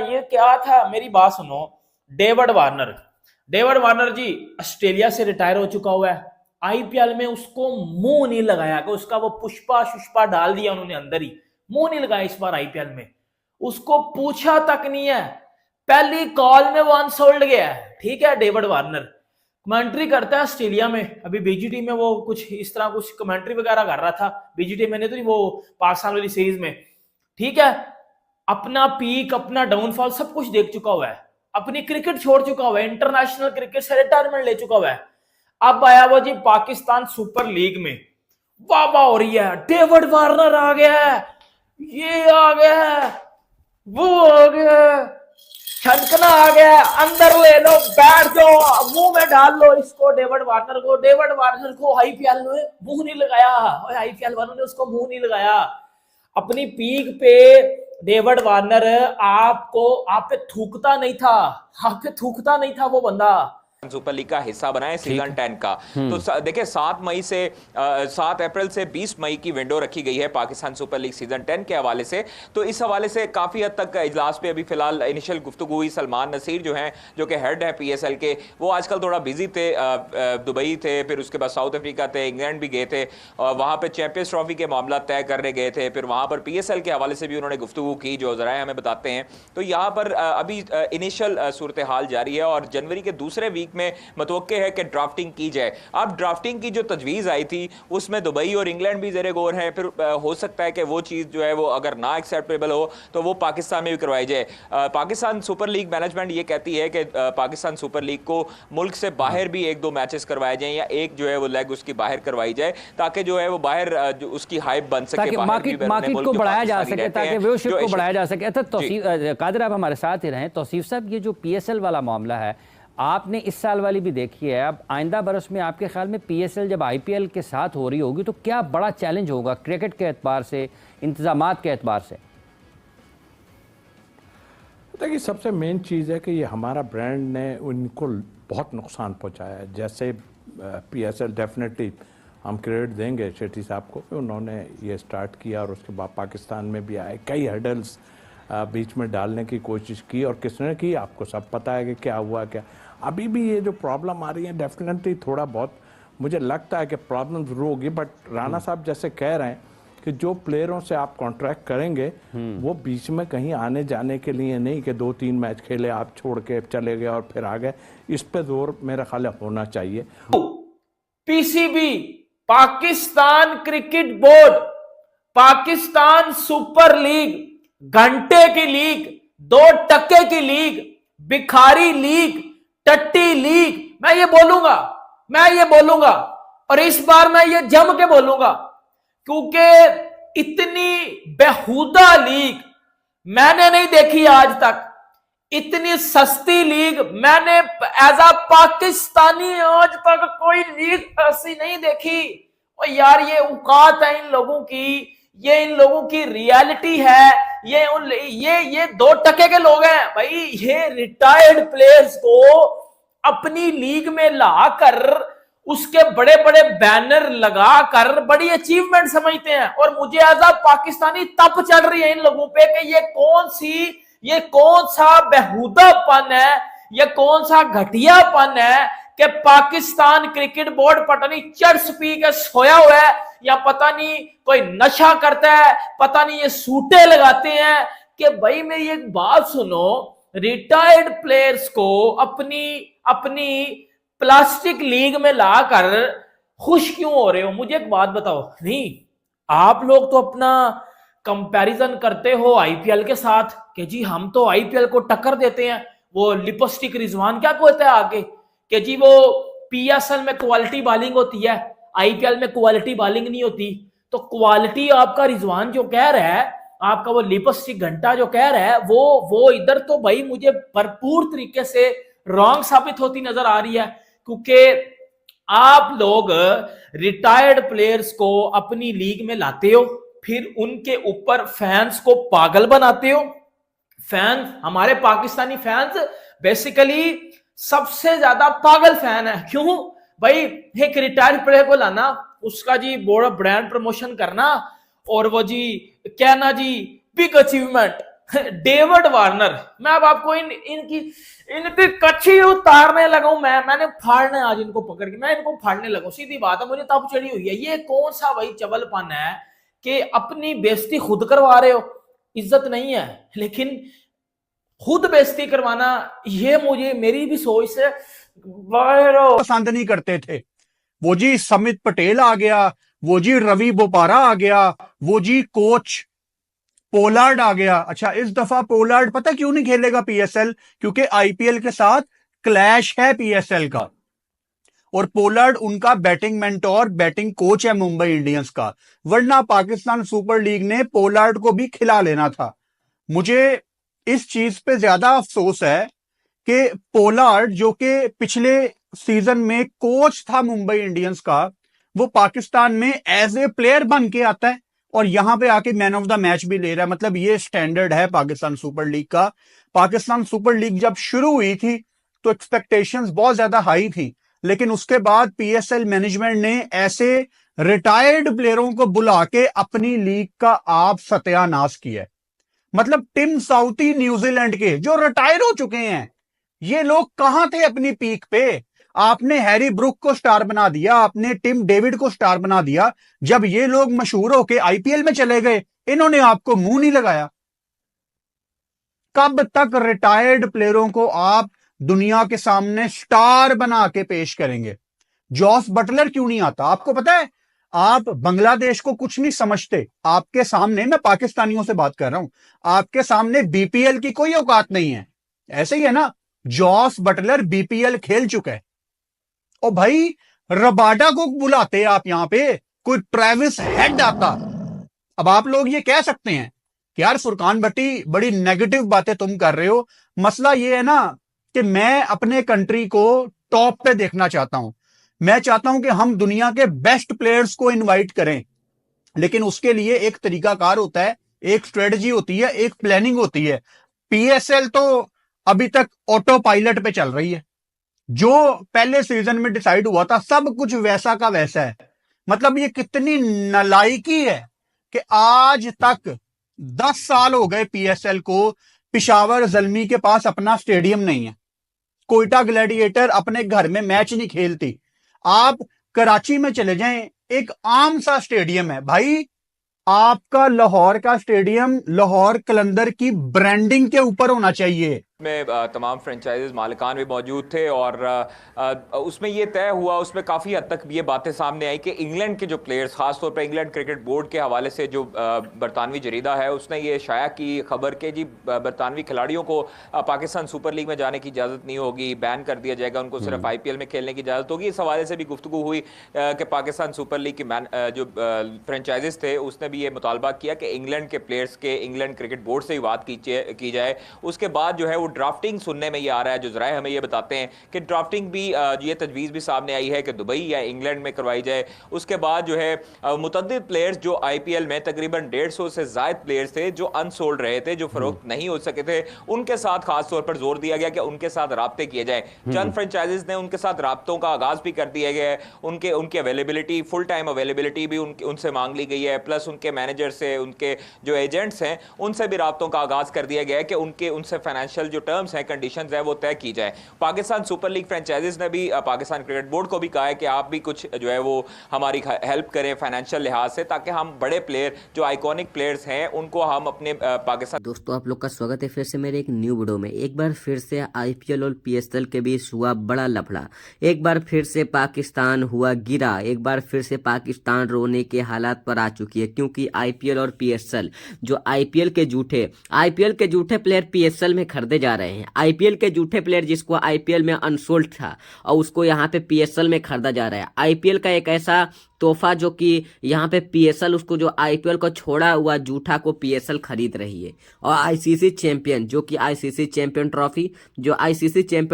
ये क्या था, मेरी बात सुनो। डेविड वार्नर, डेविड वार्नर जी ऑस्ट्रेलिया से रिटायर हो चुका हुआ है। आईपीएल में उसको मुंह नहीं लगाया कि उसका वो पुष्पा शुष्पा डाल दिया उन्होंने अंदर ही, मुंह नहीं लगाया इस बार आईपीएल में, उसको पूछा तक नहीं है। पहली कॉल में वो अनसोल्ड गया है, ठीक है। डेविड वार्नर कमेंट्री करता है ऑस्ट्रेलिया में, अभी बीजीटी में वो कुछ इस तरह कुछ कमेंट्री वगैरह कर रहा था, बीजीटी में नहीं तो नहीं, वो पाकिस्तान वाली सीरीज में, ठीक है। अपना पीक अपना डाउनफॉल सब कुछ देख चुका हुआ है, अपनी क्रिकेट छोड़ चुका हुआ है, इंटरनेशनल क्रिकेट से रिटायरमेंट ले चुका हुआ है। अब आया वो जी पाकिस्तान सुपर लीग में, वाह वाह हो रही है, डेविड वार्नर आ गया है, ये आ गया है, वो आ गया है, छनकना आ गया है, अंदर ले लो, बैठ जाओ, मुंह में डाल लो इसको डेविड वार्नर को। डेविड वार्नर को आईपीएल ने मुंह नहीं लगाया, आईपीएल वालों ने उसको मुंह नहीं लगाया। अपनी पीक पे डेविड वार्नर आपको आप पे थूकता नहीं था, आप पे थूकता नहीं था वो बंदा। सुपर लीग का हिस्सा बनाए सीजन 10 का। तो देखिए 7 अप्रैल से 20 मई की विंडो रखी गई है पाकिस्तान सुपर लीग सीजन 10 के हवाले से। तो इस हवाले से काफी हद तक इजलास पे अभी फिलहाल इनिशियल गुफ्तगू हुई। सलमान नसीर जो हैं, जो कि हेड है पीएसएल के, वो आजकल थोड़ा बिजी थे, दुबई थे, फिर उसके बाद साउथ अफ्रीका थे, इंग्लैंड भी गए थे, वहां पर चैंपियंस ट्रॉफी के मामला तय करने गए थे, फिर वहां पर पीएसएल के हवाले से भी उन्होंने गुफ्तगू की, जो जराए हमें बताते हैं। तो यहाँ पर अभी इनिशियल सूरत हाल जारी है और जनवरी के दूसरे वीक में मतवक्के है कि ड्राफ्टिंग की जाए। अब ड्राफ्टिंग की जो तजवीज़ आई थी उसमें दुबई और इंग्लैंड भी ज़ेरे गौर है, फिर हो सकता है कि वो चीज़ जो है वो अगर ना एक्सेप्टेबल हो तो वो पाकिस्तान में भी करवाई जाए। पाकिस्तान सुपर लीग मैनेजमेंट ये कहती है कि पाकिस्तान सुपर लीग को मुल्क से बाहर भी 1-2 मैचेस करवाए जाएं या एक जो है वो लेग उसकी बाहर करवाई जाए, ताकि जो है वो बाहर उसकी हाइप बन सके, मार्केट को बढ़ाया जा सके, ताकि व्यूअरशिप को बढ़ाया जा सके। अच्छा कादिर, आप हमारे साथ ही रहें। तौसीफ साहब, ये जो पीएसएल वाला मामला है, आपने इस साल वाली भी देखी है, अब आइंदा बरस में आपके ख्याल में पीएसएल जब आईपीएल के साथ हो रही होगी तो क्या बड़ा चैलेंज होगा क्रिकेट के एतबार से, इंतजामात के एतबार से? देखिए, सबसे मेन चीज़ है कि ये हमारा ब्रांड ने उनको बहुत नुकसान पहुंचाया है। जैसे पीएसएल डेफिनेटली हम क्रेडिट देंगे शेट्टी साहब को, उन्होंने ये स्टार्ट किया और उसके बाद पाकिस्तान में भी आए, कई हर्डल्स बीच में डालने की कोशिश की और किसने की आपको सब पता है कि क्या हुआ। क्या अभी भी ये जो प्रॉब्लम आ रही है, डेफिनेटली थोड़ा बहुत मुझे लगता है कि प्रॉब्लम जरूर होगी, बट राणा साहब जैसे कह रहे हैं कि जो प्लेयरों से आप कॉन्ट्रैक्ट करेंगे वो बीच में कहीं आने जाने के लिए नहीं कि 2-3 मैच खेले आप छोड़ के चले गए और फिर आ गए, इस पे जोर मेरा ख्याल होना चाहिए। PCB, Pakistan cricket board, Pakistan super league, घंटे की लीग, 2 टके की लीग, भिखारी लीग, टट्टी लीग, मैं ये बोलूंगा और इस बार मैं ये जम के बोलूंगा, क्योंकि इतनी बेहुदा लीग मैंने नहीं देखी आज तक। इतनी सस्ती लीग मैंने एज अ पाकिस्तानी आज तक कोई लीग ऐसी नहीं देखी। और यार ये औकात है इन लोगों की, ये इन लोगों की रियलिटी है, ये 2 टके के लोग हैं भाई। ये रिटायर्ड प्लेयर्स को अपनी लीग में लाकर उसके बड़े बड़े बैनर लगाकर बड़ी अचीवमेंट समझते हैं। और मुझे एज अ पाकिस्तानी तप चढ़ रही है इन लोगों पे कि ये कौन सा बेहुदापन है, ये कौन सा घटियापन है कि पाकिस्तान क्रिकेट बोर्ड पता नहीं चर्स पी के सोया हुआ है, या पता नहीं कोई नशा करता है, पता नहीं ये सूटे लगाते हैं। कि भाई मेरी एक बात सुनो, रिटायर्ड प्लेयर्स को अपनी प्लास्टिक लीग में लाकर खुश क्यों हो रहे हो? मुझे एक बात बताओ। नहीं, आप लोग तो अपना कंपैरिजन करते हो आईपीएल के साथ कि जी हम तो आईपीएल को टक्कर देते हैं। वो लिपस्टिक रिजवान क्या कहता है आगे कि जी वो पीएसएल में क्वालिटी बॉलिंग होती है, आईपीएल में क्वालिटी बॉलिंग नहीं होती। तो क्वालिटी आपका रिजवान जो कह रहा है, आपका वो लिपस्टिक घंटा जो कह रहा है, वो इधर तो भाई मुझे भरपूर तरीके से रॉन्ग साबित होती नजर आ रही है। क्योंकि आप लोग रिटायर्ड प्लेयर्स को अपनी लीग में लाते हो, फिर उनके ऊपर फैंस को पागल बनाते हो। फैंस, हमारे पाकिस्तानी फैंस बेसिकली सबसे ज्यादा पागल फैन है। क्यों भाई? एक रिटायर्ड प्लेयर को लाना, उसका जी बड़ा ब्रांड प्रमोशन करना और वो जी कहना जी बिग अचीवमेंट, डेविड वार्नर, मैं अब आपको इनकी कच्ची उतारने लगा हूं। मैंने फाड़ने आज इनको पकड़ के, मैं इनको फाड़ने लगा हूं, सीधी बात है, मुझे तब चढ़ी हुई है। ये कौन सा भाई चबलपन है कि अपनी बेइज्जती खुद करवा रहे हो, इज्जत नहीं है लेकिन खुद बेइज्जती करवाना, ये मुझे मेरी भी सोच से बाहर हो। पसंद नहीं करते थे। वो जी समित पटेल आ गया, वो जी रवि बोपारा आ गया, वो जी कोच पोलार्ड आ गया। अच्छा, इस दफा पोलार्ड पता क्यों नहीं खेलेगा पीएसएल? क्योंकि आईपीएल के साथ क्लैश है पीएसएल का, और पोलार्ड उनका बैटिंग मेंटोर, बैटिंग कोच है मुंबई इंडियंस का। वरना पाकिस्तान सुपर लीग ने पोलार्ड को भी खिला लेना था। मुझे इस चीज पे ज्यादा अफसोस है कि पोलार्ड जो कि पिछले सीजन में कोच था मुंबई इंडियंस का, वो पाकिस्तान में एज ए प्लेयर बन के आता है और यहां पे आके मैन ऑफ द मैच भी ले रहा है। मतलब ये स्टैंडर्ड है पाकिस्तान सुपर लीग का। पाकिस्तान सुपर लीग जब शुरू हुई थी तो एक्सपेक्टेशंस बहुत ज्यादा हाई थी, लेकिन उसके बाद पीएसएल मैनेजमेंट ने ऐसे रिटायर्ड प्लेयरों को बुला के अपनी लीग का आप सत्यानाश किया। मतलब टिम साउथी न्यूजीलैंड के जो रिटायर हो चुके हैं, ये लोग कहां थे अपनी पीक पे? आपने हैरी ब्रुक को स्टार बना दिया, आपने टिम डेविड को स्टार बना दिया। जब ये लोग मशहूर होके आईपीएल में चले गए, इन्होंने आपको मुंह नहीं लगाया। कब तक रिटायर्ड प्लेयरों को आप दुनिया के सामने स्टार बना के पेश करेंगे? जॉस बटलर क्यों नहीं आता? आपको पता है, आप बांग्लादेश को कुछ नहीं समझते। आपके सामने, मैं पाकिस्तानियों से बात कर रहा हूं, आपके सामने बीपीएल की कोई औकात नहीं है। ऐसे ही है ना, जॉस बटलर बीपीएल खेल चुका है। और भाई रबाडा को बुलाते आप यहां पे, कोई ट्रेविस हेड आता। अब आप लोग ये कह सकते हैं कि यार फुरकान भट्टी बड़ी नेगेटिव बातें तुम कर रहे हो। मसला ये है ना कि मैं अपने कंट्री को टॉप पे देखना चाहता हूं। मैं चाहता हूं कि हम दुनिया के बेस्ट प्लेयर्स को इनवाइट करें, लेकिन उसके लिए एक तरीकाकार होता है, एक स्ट्रेटजी होती है, एक प्लानिंग होती है। पीएसएल तो अभी तक ऑटो पायलट पे चल रही है। जो पहले सीजन में डिसाइड हुआ था सब कुछ वैसा का वैसा है। मतलब ये कितनी नालायकी है कि आज तक 10 साल हो गए पीएसएल को, पिशावर जल्मी के पास अपना स्टेडियम नहीं है। कोयटा ग्लैडिएटर अपने घर में मैच नहीं खेलती। आप कराची में चले जाएं, एक आम सा स्टेडियम है भाई। आपका लाहौर का स्टेडियम लाहौर कलंदर की ब्रांडिंग के ऊपर होना चाहिए। में तमाम फ्रेंचाइजेज मालिकान भी मौजूद थे और उसमें ये तय हुआ, उसमें काफ़ी हद तक ये बातें सामने आई कि इंग्लैंड के जो प्लेयर्स, खासतौर पर इंग्लैंड क्रिकेट बोर्ड के हवाले से जो बरतानवी जरीदा है उसने ये शाया की खबर के जी बरतानवी खिलाड़ियों को पाकिस्तान सुपर लीग में जाने की इजाज़त नहीं होगी, बैन कर दिया जाएगा, उनको सिर्फ आईपीएल में खेलने की इजाज़त होगी। इस हवाले से भी गुफ्तगू हुई कि पाकिस्तान सुपर लीग की जो फ्रेंचाइजेज थे उसने भी ये मुतालबा किया कि इंग्लैंड के प्लेयर्स के इंग्लैंड क्रिकेट बोर्ड से ही बात की जाए। उसके बाद जो है वो ड्राफ्टिंग सुनने में ये आ रहा है, जो जराए हमें ये बताते हैं कि ड्राफ्टिंग भी ये तजवीज़ भी सामने आई है कि दुबई या इंग्लैंड में करवाई जाए। उसके बाद जो है मुतअद्दिद प्लेयर्स जो आईपीएल में तकरीबन 150 से ज़ायद प्लेयर्स थे जो अनसोल्ड रहे थे, जो फरोख्त नहीं हो सके थे, उनके साथ खास तौर पर जोर दिया गया कि उनके साथ राब्ते किए जाए। चंद फ्रेंचाइजेज ने उनके साथ राब्तों का आगाज भी कर दिया गया है। उनकी अवेलेबिलिटी, फुल टाइम अवेलेबिलिटी भी उनसे मांग ली गई है, प्लस उनके मैनेजर से, उनके जो एजेंट्स हैं उनसे भी राब्तों का आगाज कर दिया गया है कि उनसे फाइनेंशियल जो टर्म्स हैं, कंडीशंस है, वो तय की जाए। पाकिस्तान सुपर लीग फ्रेंचाइजीज ने भी पाकिस्तान क्रिकेट बोर्ड को भी कहा है कि आप भी कुछ जो है वो हमारी हेल्प करें फाइनेंशियल लिहाज से, ताकि हम बड़े प्लेयर जो आइकॉनिक प्लेयर्स हैं उनको हम अपने पाकिस्तान। दोस्तों आप लोग का स्वागत है फिर से मेरे एक न्यू वीडियो में। एक बार फिर से आईपीएल और पीएसएल के बीच हुआ बड़ा लफड़ा, एक बार फिर से पाकिस्तान हुआ गिरा, एक बार फिर से पाकिस्तान रोने के हालात पर आ चुकी है, क्योंकि आईपीएल और पीएसएल जो आईपीएल के झूठे प्लेयर पीएसएल में खरीदे जा रहे हैं। आईपीएल के झूठे प्लेयर जिसको आईपीएल में अनसोल्ड था और उसको यहाँ पे पीएसएल में खरीदा जा रहा है। आईपीएल का एक ऐसा तोहफा जो कि यहाँ पे पीएसएल उसको, जो आईपीएल को छोड़ा हुआ झूठा को पीएसएल खरीद रही है। और आईसीसी चैंपियन, जो कि आईसीसी चैंपियन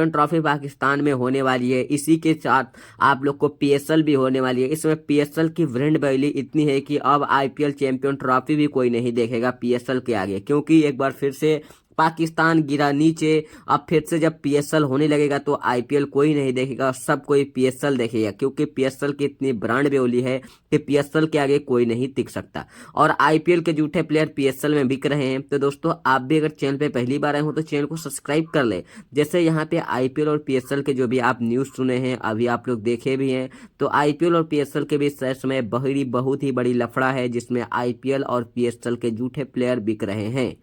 ट्रॉफी पाकिस्तान में होने वाली है, इसी के साथ आप लोग को पीएसएल भी होने वाली है। इसमें पीएसएल की ब्रांड वैल्यू इतनी है कि अब आईपीएल चैंपियन ट्रॉफी भी कोई नहीं देखेगा पीएसएल के आगे, क्योंकि एक बार फिर से पाकिस्तान गिरा नीचे। अब फिर से जब पीएसएल होने लगेगा तो आईपीएल कोई नहीं देखेगा, सब कोई पीएसएल देखेगा, क्योंकि पीएसएल की इतनी ब्रांड बोली है कि पीएसएल के आगे कोई नहीं टिक सकता। और आईपीएल के झूठे प्लेयर पीएसएल में बिक रहे हैं। तो दोस्तों आप भी अगर चैनल पे पहली बार आए हो तो चैनल को सब्सक्राइब कर ले। जैसे यहाँ पे आईपीएल और पीएसएल के जो भी आप न्यूज सुने हैं, अभी आप लोग देखे भी हैं, तो आईपीएल और पीएसएल के बीच इस समय बहुत ही बड़ी लफड़ा है, जिसमें आईपीएल और पीएसएल के झूठे प्लेयर बिक रहे हैं।